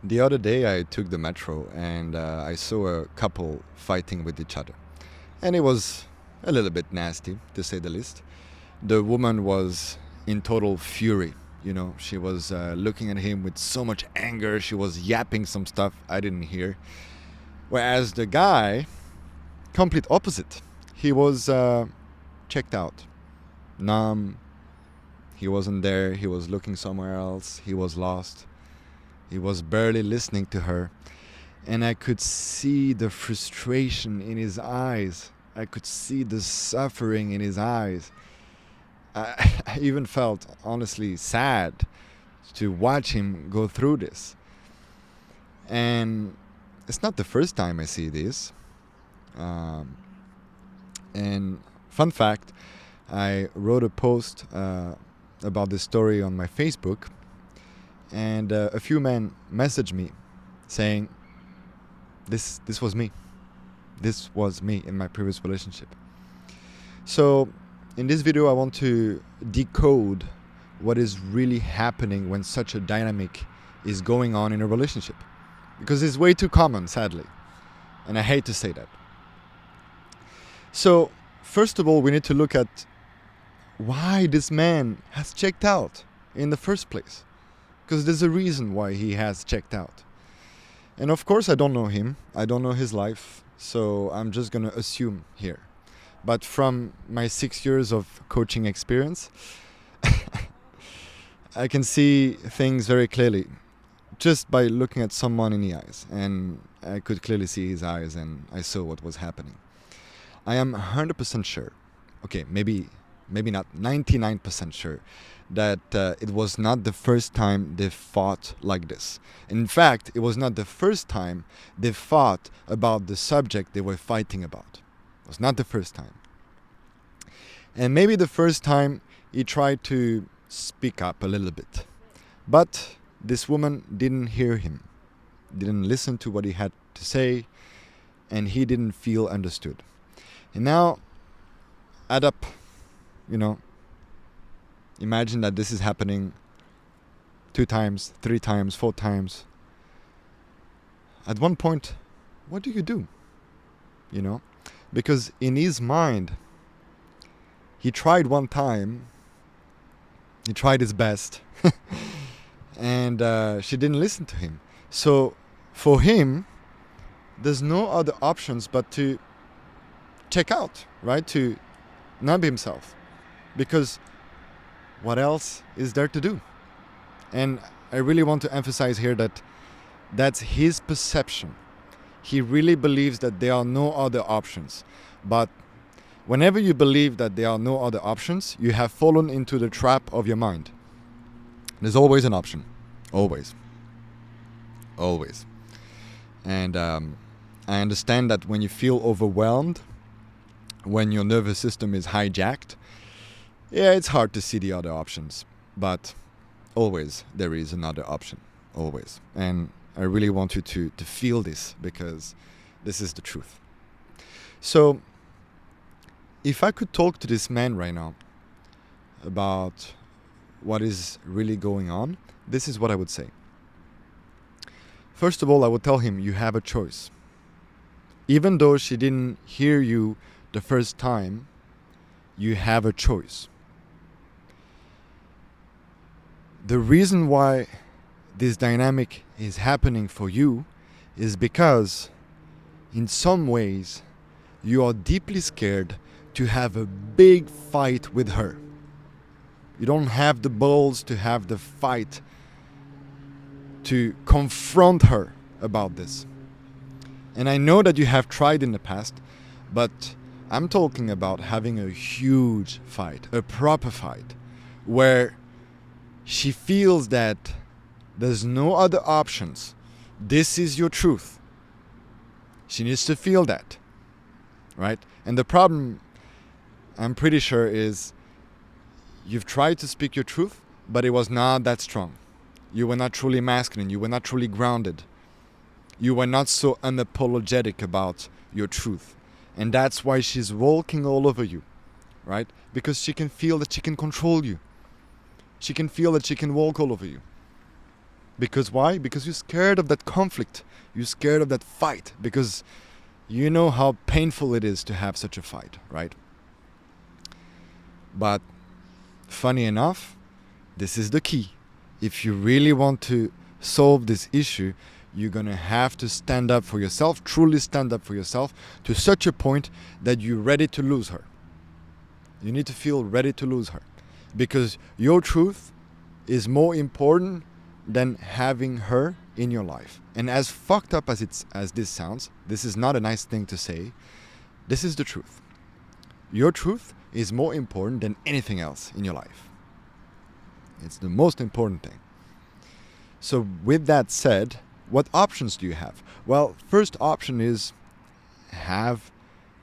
The other day I took the metro and I saw a couple fighting with each other. And it was a little bit nasty, to say the least. The woman was in total fury. She was looking at him with so much anger. She was yapping some stuff I didn't hear. Whereas the guy, complete opposite. He was checked out, numb. He wasn't there. He was looking somewhere else. He was lost. He was barely listening to her. And I could see the frustration in his eyes. I could see the suffering in his eyes. I even felt, honestly, sad to watch him go through this. And it's not the first time I see this. And fun fact, I wrote a post about this story on my Facebook. And a few men messaged me saying, this was me. This was me in my previous relationship. So in this video, I want to decode what is really happening when such a dynamic is going on in a relationship. Because it's way too common, sadly. And I hate to say that. So first of all, we need to look at why this man has checked out in the first place. Because there's a reason why he has checked out. And of course, I don't know him. I don't know his life. So I'm just going to assume here. But from my 6 years of coaching experience, I can see things very clearly just by looking at someone in the eyes. And I could clearly see his eyes and I saw what was happening. I am 100% sure, okay, maybe not 99% sure, that it was not the first time they fought like this. In fact, it was not the first time they fought about the subject they were fighting about. It was not the first time. And maybe the first time he tried to speak up a little bit. But this woman didn't hear him, didn't listen to what he had to say, and he didn't feel understood. And now, add up, imagine that this is happening 2 times, 3 times, 4 times. At one point, what do you do? Because in his mind, he tried one time, he tried his best, and she didn't listen to him. So for him, there's no other options but to check out, right? To numb himself. Because what else is there to do? And I really want to emphasize here that that's his perception. He really believes that there are no other options. But whenever you believe that there are no other options, you have fallen into the trap of your mind. There's always an option. Always. Always. And I understand that when you feel overwhelmed, when your nervous system is hijacked, yeah, it's hard to see the other options. But always there is another option. Always. And I really want you to feel this, because this is the truth. So if I could talk to this man right now about what is really going on, this is what I would say. First of all, I would tell him you have a choice. Even though she didn't hear you the first time, you have a choice. The reason why this dynamic is happening for you is because in some ways you are deeply scared to have a big fight with her. You don't have the balls to have the fight, to confront her about this. And I know that you have tried in the past, but I'm talking about having a huge fight, a proper fight, where she feels that there's no other options. This is your truth. She needs to feel that, right? And the problem, I'm pretty sure, is you've tried to speak your truth, but it was not that strong. You were not truly masculine. You were not truly grounded. You were not so unapologetic about your truth. And that's why she's walking all over you, right? Because she can feel that she can control you. She can feel that she can walk all over you. Because why? Because you're scared of that conflict. You're scared of that fight. Because you know how painful it is to have such a fight, right? But funny enough, this is the key. If you really want to solve this issue, you're gonna have to stand up for yourself, truly stand up for yourself, to such a point that you're ready to lose her. You need to feel ready to lose her, because your truth is more important than having her in your life. And as fucked up as this sounds, this is not a nice thing to say. This is the truth. Your truth is more important than anything else in your life. It's the most important thing. So with that said, what options do you have? Well, first option is have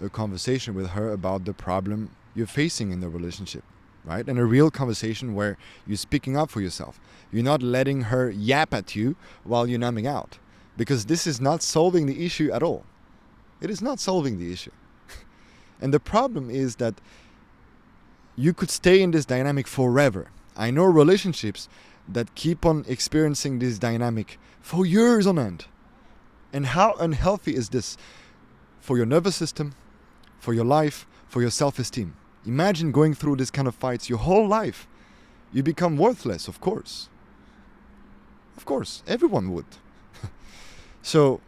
a conversation with her about the problem you're facing in the relationship, right? And a real conversation where you're speaking up for yourself. You're not letting her yap at you while you're numbing out, because this is not solving the issue at all. It is not solving the issue. And the problem is that you could stay in this dynamic forever. I know relationships that keep on experiencing this dynamic for years on end. And how unhealthy is this for your nervous system, for your life, for your self-esteem? Imagine going through this kind of fights your whole life. You become worthless, of course. Of course, everyone would. So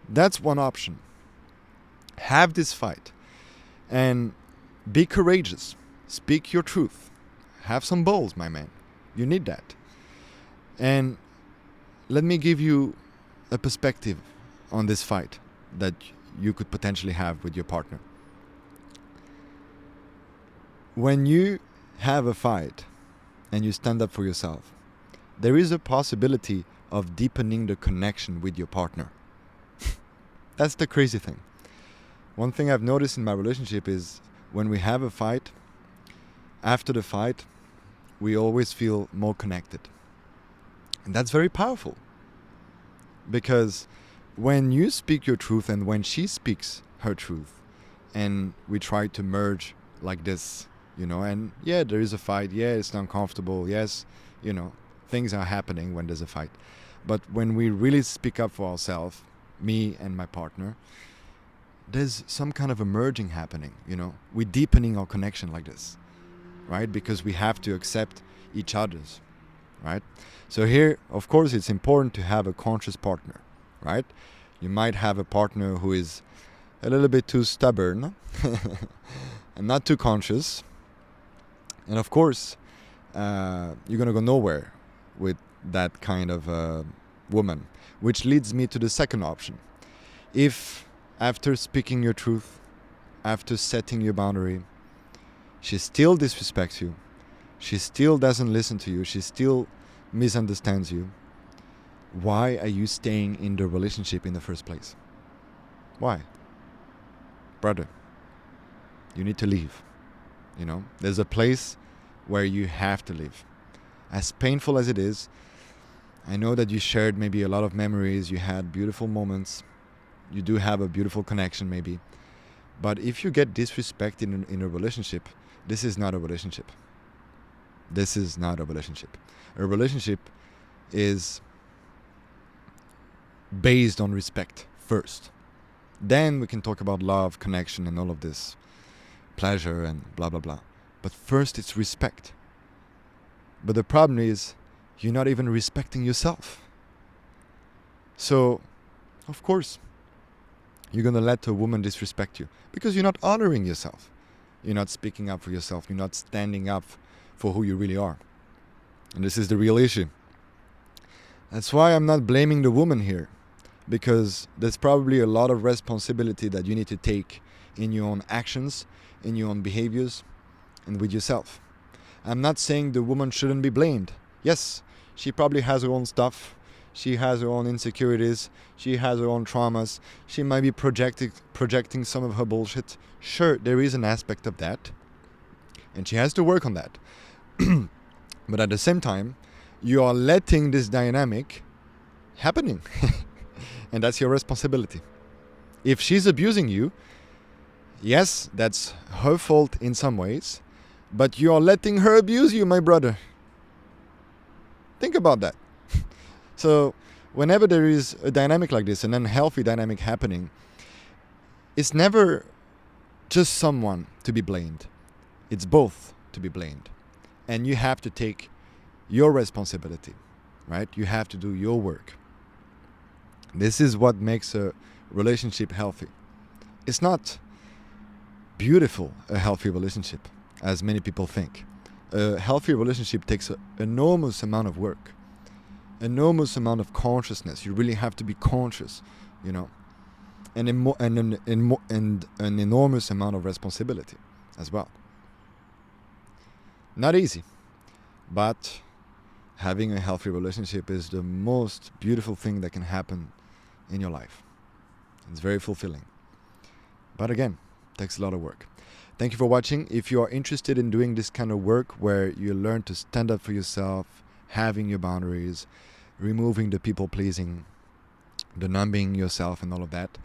that's one option. Have this fight and be courageous. Speak your truth. Have some balls, my man. You need that. And let me give you a perspective on this fight that you could potentially have with your partner. When you have a fight and you stand up for yourself, there is a possibility of deepening the connection with your partner. That's the crazy thing. One thing I've noticed in my relationship is when we have a fight, after the fight, we always feel more connected. And that's very powerful. Because when you speak your truth and when she speaks her truth, and we try to merge like this, and yeah, there is a fight, yeah, it's uncomfortable, yes, things are happening when there's a fight. But when we really speak up for ourselves, me and my partner, there's some kind of a merging happening, We're deepening our connection like this, right? Because we have to accept each other's, right? So here, of course, it's important to have a conscious partner, right? You might have a partner who is a little bit too stubborn and not too conscious. And of course, you're going to go nowhere with that kind of woman, which leads me to the second option. If after speaking your truth, after setting your boundary, she still disrespects you, she still doesn't listen to you, she still misunderstands you, why are you staying in the relationship in the first place? Why? Brother, you need to leave. There's a place where you have to live. As painful as it is, I know that you shared maybe a lot of memories, you had beautiful moments, you do have a beautiful connection maybe. But if you get disrespected in a relationship, this is not a relationship. This is not a relationship. A relationship is based on respect first. Then we can talk about love, connection, and all of this, pleasure and blah, blah, blah. But first it's respect. But the problem is you're not even respecting yourself. So, of course, you're going to let a woman disrespect you because you're not honoring yourself. You're not speaking up for yourself. You're not standing up for who you really are. And this is the real issue. That's why I'm not blaming the woman here, because there's probably a lot of responsibility that you need to take in your own actions, in your own behaviors, and with yourself. I'm not saying the woman shouldn't be blamed. Yes, she probably has her own stuff. She has her own insecurities. She has her own traumas. She might be projecting some of her bullshit. Sure, there is an aspect of that. And she has to work on that. But at the same time, you are letting this dynamic happening. And that's your responsibility. If she's abusing you, yes, that's her fault in some ways. But you are letting her abuse you, my brother. Think about that. So whenever there is a dynamic like this, an unhealthy dynamic happening, it's never just someone to be blamed. It's both to be blamed. And you have to take your responsibility, right? You have to do your work. This is what makes a relationship healthy. It's not beautiful, a healthy relationship, as many people think. A healthy relationship takes an enormous amount of work, enormous amount of consciousness. You really have to be conscious, you know, and an enormous amount of responsibility as well. Not easy, but having a healthy relationship is the most beautiful thing that can happen in your life. It's very fulfilling. But again, it takes a lot of work. Thank you for watching. If you are interested in doing this kind of work where you learn to stand up for yourself, having your boundaries, removing the people pleasing, the numbing yourself and all of that,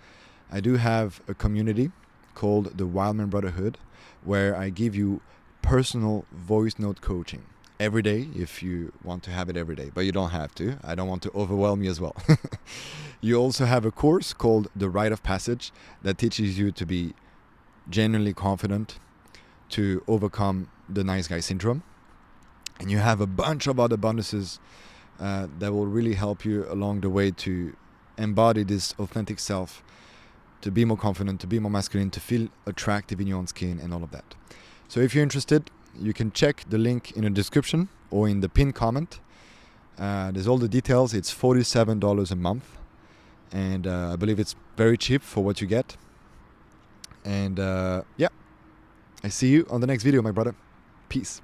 I do have a community called the Wildman Brotherhood, where I give you personal voice note coaching every day if you want to have it every day, but you don't have to. I don't want to overwhelm you as well. You also have a course called The Rite of Passage that teaches you to be genuinely confident, to overcome the nice guy syndrome. And you have a bunch of other bonuses that will really help you along the way to embody this authentic self, to be more confident, to be more masculine, to feel attractive in your own skin and all of that. So if you're interested, you can check the link in the description or in the pinned comment. There's all the details. It's $47 a month. And I believe it's very cheap for what you get. And yeah, I see you on the next video, my brother. Peace.